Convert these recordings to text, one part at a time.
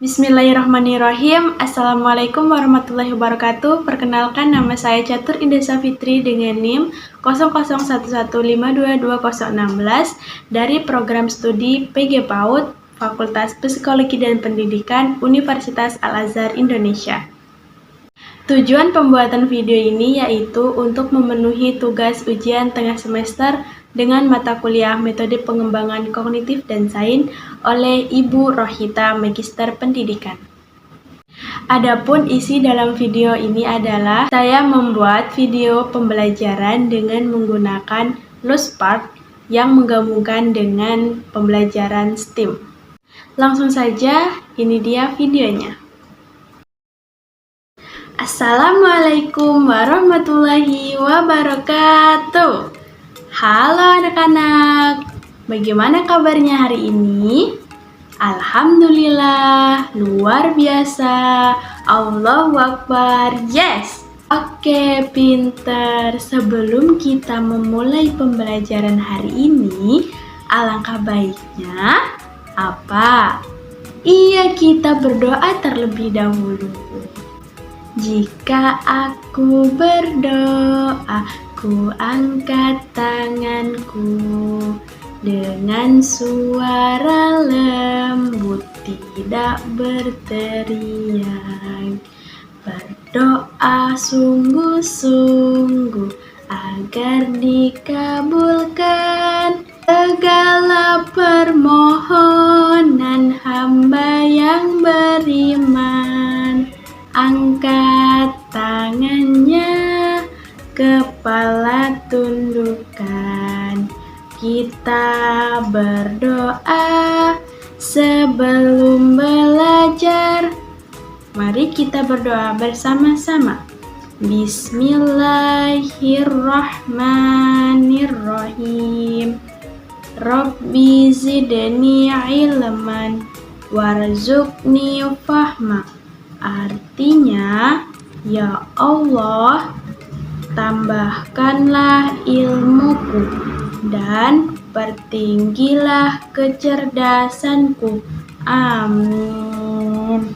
Bismillahirrahmanirrahim. Assalamualaikum warahmatullahi wabarakatuh. Perkenalkan, nama saya Catur Indah Safitri dengan NIM 0011522016 dari program studi PG PAUD Fakultas Psikologi dan Pendidikan Universitas Al-Azhar Indonesia. Tujuan pembuatan video ini yaitu untuk memenuhi tugas ujian tengah semester dengan mata kuliah Metode Pengembangan Kognitif dan Sains oleh Ibu Rohita, Magister Pendidikan. Adapun isi dalam video ini adalah saya membuat video pembelajaran dengan menggunakan Flowchart yang menggabungkan dengan pembelajaran STEAM. Langsung saja, ini dia videonya. Assalamualaikum warahmatullahi wabarakatuh. Halo anak-anak, bagaimana kabarnya hari ini? Alhamdulillah, luar biasa. Allahu Akbar, yes. Oke, pinter. Sebelum kita memulai pembelajaran hari ini, alangkah baiknya apa? Iya, kita berdoa terlebih dahulu. Jika aku berdoa, ku angkat tanganku dengan suara lembut, tidak berteriak. Berdoa sungguh-sungguh agar dikabulkan segala permohonan hamba yang beriman. Angkat tangannya, kepala tundukkan. Kita berdoa sebelum belajar. Mari kita berdoa bersama-sama. Bismillahirrahmanirrahim. Rabbi zidni ilman warzuqni fahma. Artinya, ya Allah, tambahkanlah ilmuku dan pertinggilah kecerdasanku. Amin.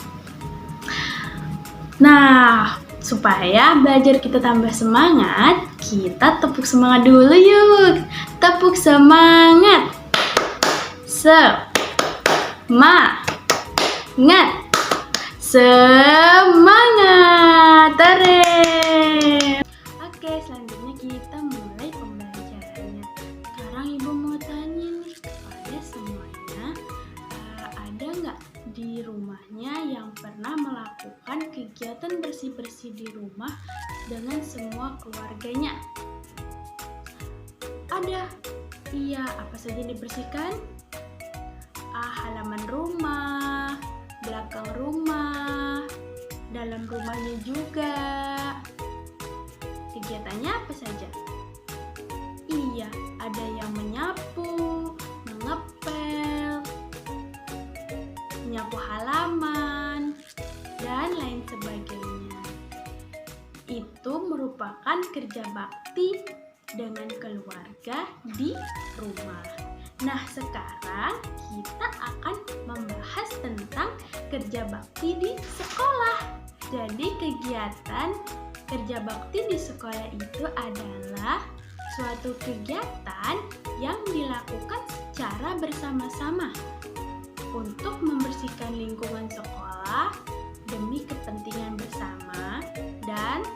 Nah, supaya belajar kita tambah semangat, kita tepuk semangat dulu yuk. Tepuk semangat. Semangat. Semangat, tare. Oke, selanjutnya kita mulai pembelajarannya. Sekarang Ibu mau tanya nih kepada semuanya, ada nggak di rumahnya yang pernah melakukan kegiatan bersih-bersih di rumah dengan semua keluarganya? Ada. Iya, apa saja dibersihkan? Halaman rumah, belakang rumah, dalam rumahnya juga. Kegiatannya apa saja? Iya, ada yang menyapu, mengepel, menyapu halaman, dan lain sebagainya. Itu merupakan kerja bakti dengan keluarga di rumah. Nah, sekarang kita akan membahas tentang kerja bakti di sekolah. Jadi, kegiatan kerja bakti di sekolah itu adalah suatu kegiatan yang dilakukan secara bersama-sama untuk membersihkan lingkungan sekolah demi kepentingan bersama dan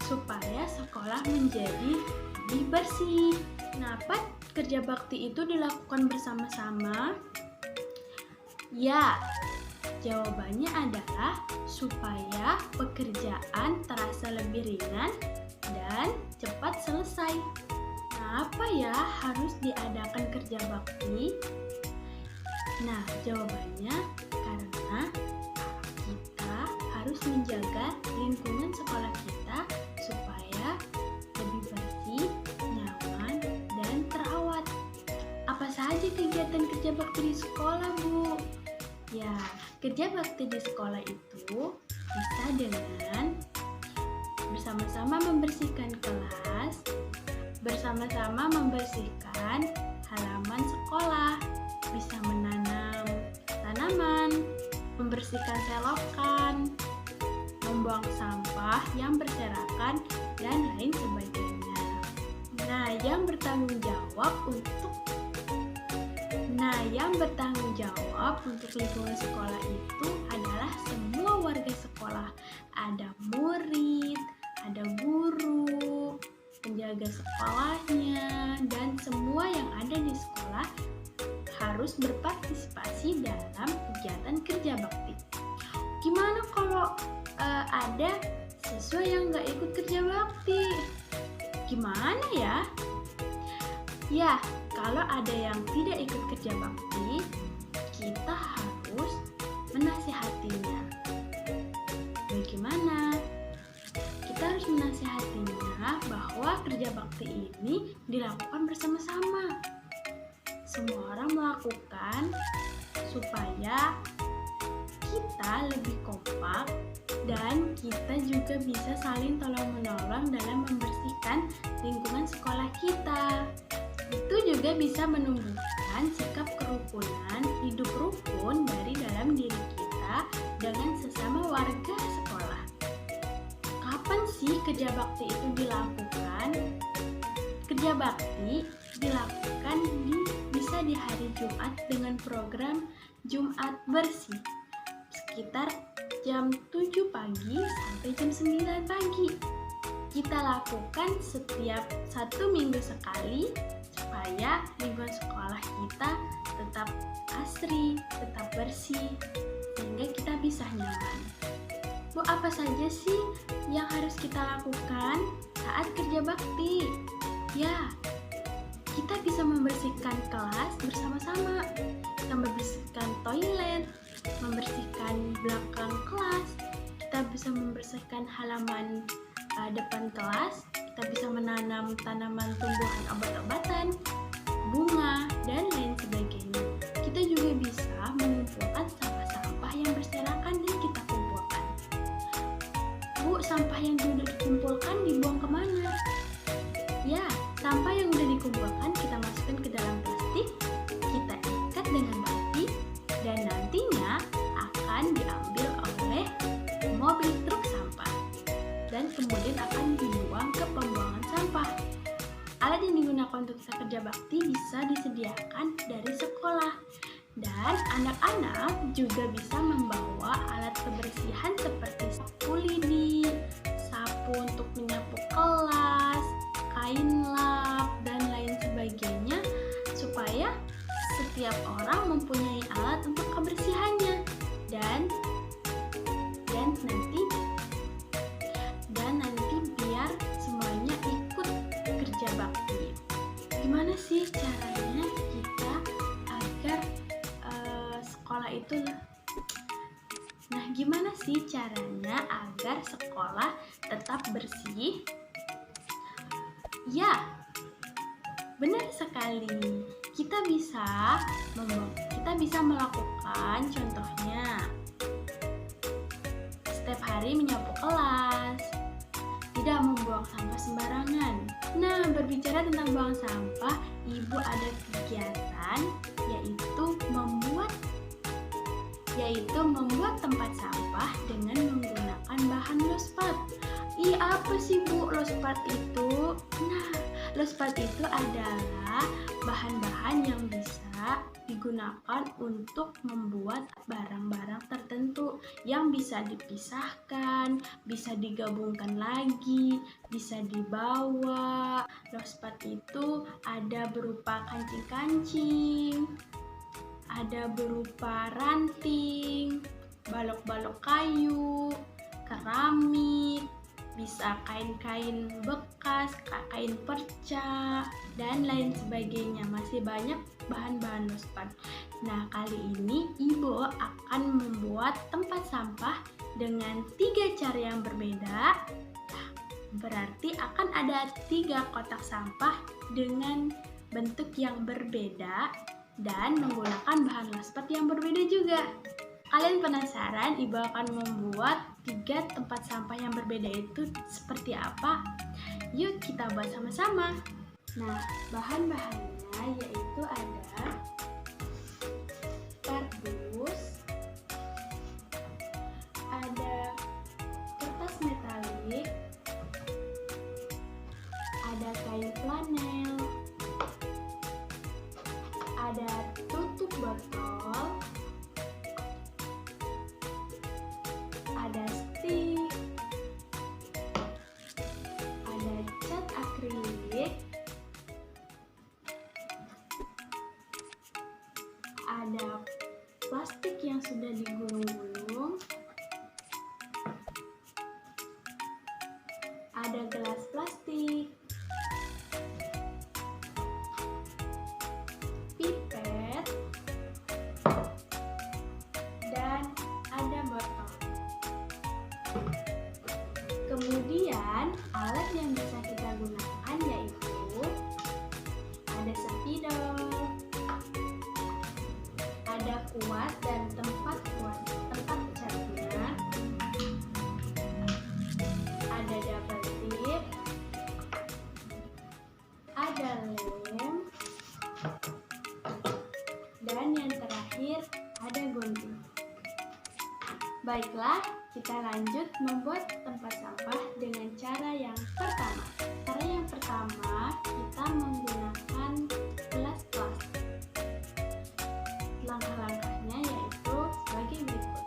supaya sekolah menjadi lebih bersih. Kenapa kerja bakti itu dilakukan bersama-sama? Ya, jawabannya adalah supaya pekerjaan terasa lebih ringan dan cepat selesai. Kenapa ya harus diadakan kerja bakti? Nah, jawabannya karena kita harus menjaga lingkungan sekolah kita supaya lebih bersih, nyaman, dan terawat. Apa saja kegiatan kerja bakti di sekolah, Bu? Ya, kerja bakti di sekolah itu bisa dengan bersama-sama membersihkan kelas, bersama-sama membersihkan halaman sekolah, bisa menanam tanaman, membersihkan selokan, membuang sampah yang berserakan, dan lain sebagainya. Nah, yang bertanggung jawab untuk lingkungan sekolah itu adalah semua warga sekolah. Ada murid, ada guru, penjaga sekolahnya, dan semua yang ada di sekolah harus berpartisipasi dalam kegiatan kerja bakti. Gimana kalau ada siswa yang nggak ikut kerja bakti? Gimana ya? Ya, kalau ada yang tidak ikut kerja bakti, kita harus menasihatinya. Bagaimana? Kita harus menasihatinya bahwa kerja bakti ini dilakukan bersama-sama. Semua orang melakukan supaya kita lebih kompak dan kita juga bisa saling tolong-menolong dalam membersihkan lingkungan sekolah kita. Itu juga bisa menumbuhkan sikap kerukunan, hidup rukun dari dalam diri kita dengan sesama warga sekolah. Kapan sih kerja bakti itu dilakukan? Kerja bakti dilakukan bisa di hari Jumat dengan program Jumat Bersih sekitar jam 7 pagi sampai jam 9 pagi. Kita lakukan setiap 1 minggu sekali supaya lingkungan sekolah kita tetap asri, tetap bersih, sehingga kita bisa nyaman. Bu, apa saja sih yang harus kita lakukan saat kerja bakti? Ya, kita bisa membersihkan kelas bersama-sama, kita membersihkan toilet, membersihkan belakang kelas, kita bisa membersihkan halaman depan kelas, kita bisa menanam tanaman tumbuhan obat-obatan, bunga, dan lain sebagainya. Kita juga bisa mengumpulkan sampah-sampah yang berserakan dan kita kumpulkan. Bu, sampah yang sudah dikumpulkan dibuang kemana? Ya, sampah yang sudah dikumpulkan kita masukkan ke dalam plastik, kita ikat dengan batik, dan nantinya akan diambil oleh mobil truk sampah dan kemudian akan dibuang ke pembuangan sampah. Alat yang digunakan untuk kita kerja bakti bisa disediakan dari sekolah, dan anak-anak juga bisa membawa alat kebersihan seperti sapu lidi, sapu untuk menyapu kelas, kain lap, dan lain sebagainya, supaya setiap orang mempunyai alat untuk kebersihannya dan nanti biar semuanya ikut kerja bakti. Gimana sih caranya kita agar gimana sih caranya agar sekolah tetap bersih? Ya, benar sekali. Kita bisa melakukan contohnya setiap hari menyapu kelas, tidak membuang sampah sembarangan. Nah, berbicara tentang buang sampah, Ibu ada kegiatan yaitu membuat tempat sampah dengan menggunakan bahan lospat. Apa sih Bu lospat itu? Nah, lospat itu adalah bahan-bahan yang bisa digunakan untuk membuat barang-barang tertentu yang bisa dipisahkan, bisa digabungkan lagi, bisa dibawa. Lospat itu ada berupa kancing-kancing, ada berupa ranting, balok-balok kayu, keramik, bisa kain-kain bekas, kain perca, dan lain sebagainya. Masih banyak bahan-bahan lospat. Nah, kali ini Ibu akan membuat tempat sampah dengan 3 cara yang berbeda. Berarti akan ada 3 kotak sampah dengan bentuk yang berbeda dan menggunakan bahan lospat yang berbeda juga. Kalian penasaran Ibu akan membuat 3 tempat sampah yang berbeda itu seperti apa? Yuk kita buat sama-sama. Nah, bahan-bahannya yaitu ada kardus, Kemudian alat yang bisa kita gunakan yaitu ada spidol, ada kuas dan tempat catnya, ada double tip, ada lem, dan yang terakhir ada gunting. Baiklah, kita lanjut membuat tempat sampah dengan cara yang pertama. Cara yang pertama, kita menggunakan gelas plastik. Langkah-langkahnya yaitu sebagai berikut.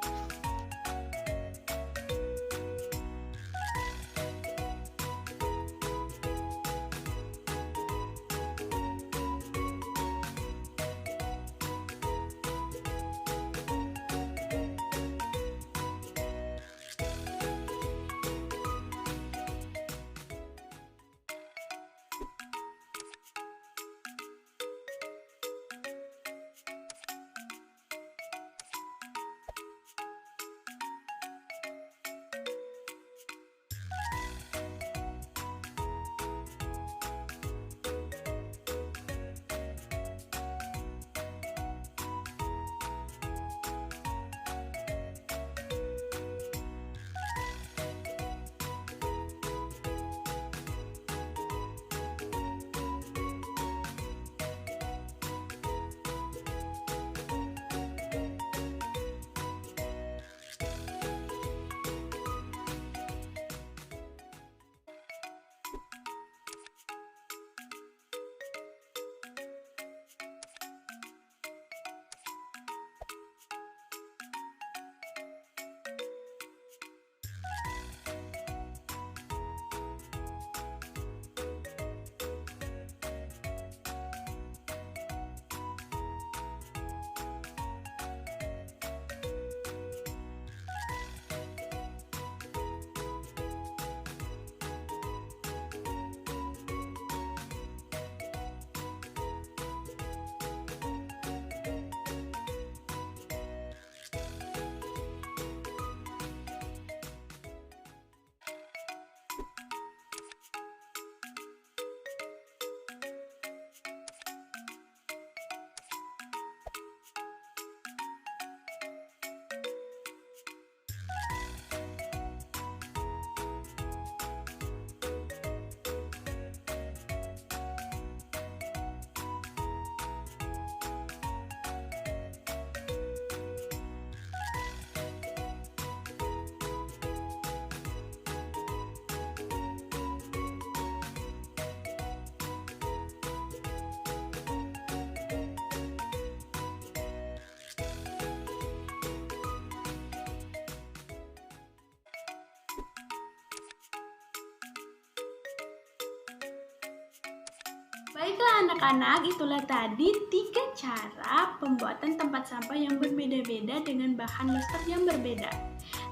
Baiklah anak-anak, itulah tadi 3 cara pembuatan tempat sampah yang berbeda-beda dengan bahan lester yang berbeda.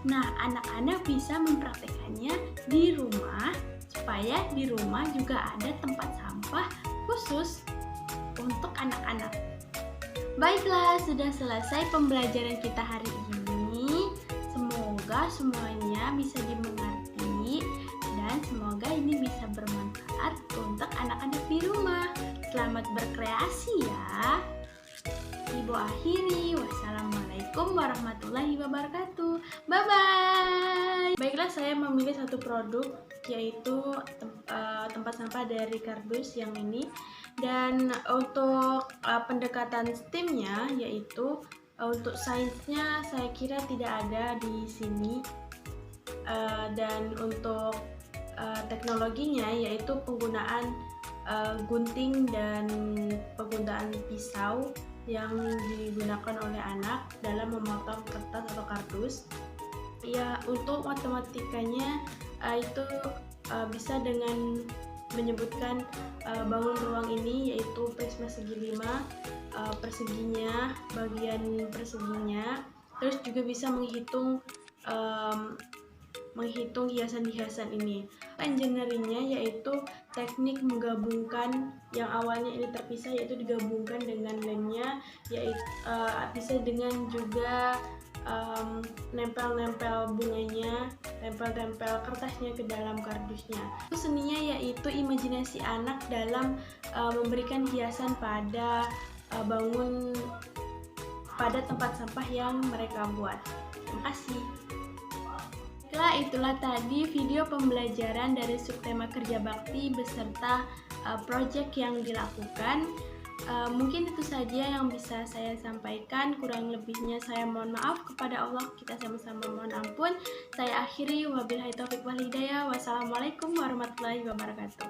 Nah, anak-anak bisa mempraktekannya di rumah supaya di rumah juga ada tempat sampah khusus untuk anak-anak. Baiklah, sudah selesai pembelajaran kita hari ini. Semoga semuanya bisa dimengerti dan semoga ini bisa bermanfaat untuk anak-anak di rumah. Selamat berkreasi ya. Ibu akhiri, wassalamualaikum warahmatullahi wabarakatuh. Bye-bye. Baiklah, saya memilih satu produk yaitu tempat sampah dari kardus yang ini. Dan untuk pendekatan STEM-nya yaitu untuk sainsnya saya kira tidak ada di sini. Dan untuk teknologinya yaitu penggunaan gunting dan penggunaan pisau yang digunakan oleh anak dalam memotong kertas atau kardus. Ya, untuk matematikanya itu bisa dengan menyebutkan bangun ruang ini yaitu prisma segi 5, perseginya, bagian perseginya. Terus juga bisa menghitung menghitung hiasan-hiasan ini. Engineeringnya yaitu teknik menggabungkan yang awalnya ini terpisah, yaitu digabungkan dengan lemnya, yaitu bisa dengan juga nempel-nempel bunganya, tempel-tempel kertasnya ke dalam kardusnya. Seninya yaitu imajinasi anak dalam memberikan hiasan pada bangun pada tempat sampah yang mereka buat. Terima kasih. Itulah tadi video pembelajaran dari subtema kerja bakti beserta proyek yang dilakukan. Mungkin itu saja yang bisa saya sampaikan. Kurang lebihnya saya mohon maaf, kepada Allah kita sama-sama mohon ampun. Saya akhiri, wabillahi taufiq wal hidayah. Wassalamualaikum warahmatullahi wabarakatuh.